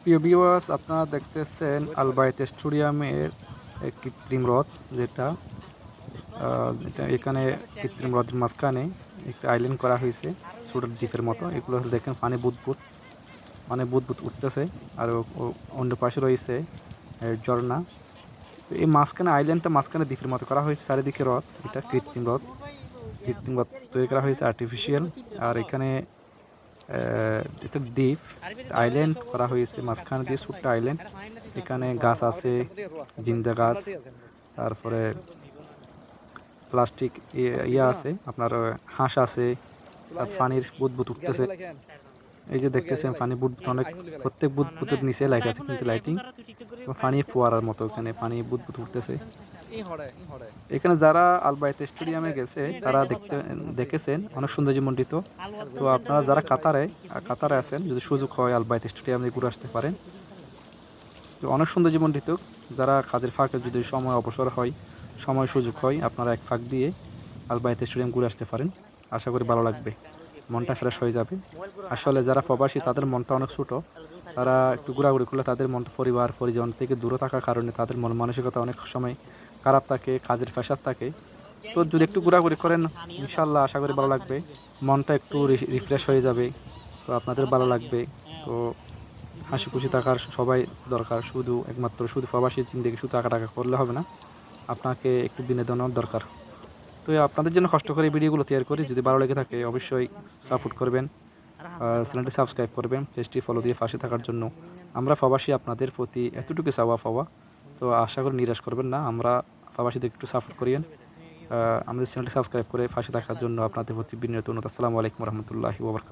প্রিয় ভিউয়ার্স, আপনারা দেখতেছেন আল বাইত স্টেডিয়ামের কৃত্রিম হ্রদ, যেটা এখানে কৃত্রিম হ্রদের মাঝখানে একটা আইল্যান্ড করা হয়েছে, ছোট দ্বীপের মতো। এগুলো দেখেন পানি বুদবুদ, মানে বুদবুদ উঠতেছে। আর অন্য পাশে রয়েছে ঝর্ণা। তো এই মাঝখানে আইল্যান্ডটা মাঝখানে দ্বীপের মতো করা হয়েছে, চারিদিকে হ্রদ। এটা কৃত্রিম হ্রদ, কৃত্রিম হ্রদ তৈরি করা হয়েছে, আর্টিফিশিয়াল। আর এখানে এটা দ্বীপ, আইল্যান্ড করা হয়েছে মাঝখানে দিয়ে, ছোট্ট আইল্যান্ড। এখানে গাছ আছে, জিন্দা গাছ। তারপরে প্লাস্টিক ইয়া আছে, আপনার হাঁস আছে। তার পানির বুদবুদ উঠতেছে। এই যে দেখতেছেন পানি বুদবুদ অনেক, প্রত্যেক বুদবুদের নিচে লাইট আছে, কিন্তু লাইটিং পানি ফোয়ারার মতো এখানে পানি বুদবুদ উঠতেছে। এখানে যারা আল বাইত স্টেডিয়ামে গেছে তারা দেখেছেন অনেক সৌন্দর্যমণ্ডিত। তো আপনারা যারা কাতারে আছেন, যদি সুযোগ হয় আল বাইত স্টেডিয়ামে ঘুরে আসতে পারেন। তো অনেক সৌন্দর্যমণ্ডিত। যারা কাজের ফাঁকে যদি সময় অবসর হয়, সময় সুযোগ হয়, আপনারা এক ফাঁক দিয়ে আল বাইত স্টেডিয়াম ঘুরে আসতে পারেন। আশা করি ভালো লাগবে, মনটা ফ্রেশ হয়ে যাবে। আসলে যারা প্রবাসী তাদের মনটা অনেক ছোটো। তারা একটু ঘোরাঘুরি করলে তাদের মন, পরিবার পরিজন থেকে দূরে থাকার কারণে তাদের মন মানসিকতা অনেক সময় খারাপ থাকে, কাজের প্রেশার থাকে। তো যদি একটু ঘোরাঘুরি করেন, ইনশাল্লাহ আশা করি ভালো লাগবে, মনটা একটু রিফ্রেশ হয়ে যাবে। তো আপনাদের ভালো লাগবে। তো হাসি খুশি থাকার সবাই দরকার, শুধু প্রবাসী জিন্দেগি শুধু টাকা টাকা করলে হবে না, আপনাকে একটু বিনোদনের দরকার। তো আপনাদের জন্য কষ্ট করে এই ভিডিওগুলো তৈরি করি। যদি ভালো লেগে থাকে অবশ্যই সাপোর্ট করবেন, চ্যানেলটি সাবস্ক্রাইব করবেন, পেজটি ফলো দিয়ে পাশে থাকার জন্য। আমরা প্রবাসী, আপনাদের প্রতি এতটুকু চাওয়া পাওয়া। তো আশা করি নিরাশ করবেন না, আমরা প্রবাসীদের একটু সাপোর্ট করিয়েন। আমাদের চ্যানেলটি সাবস্ক্রাইব করে পাশে থাকার জন্য আপনাদের প্রতি বিনীত অনুরোধ। আসসালামু আলাইকুম রহমতুল্লাহি ওয়া বারাকাতুহু।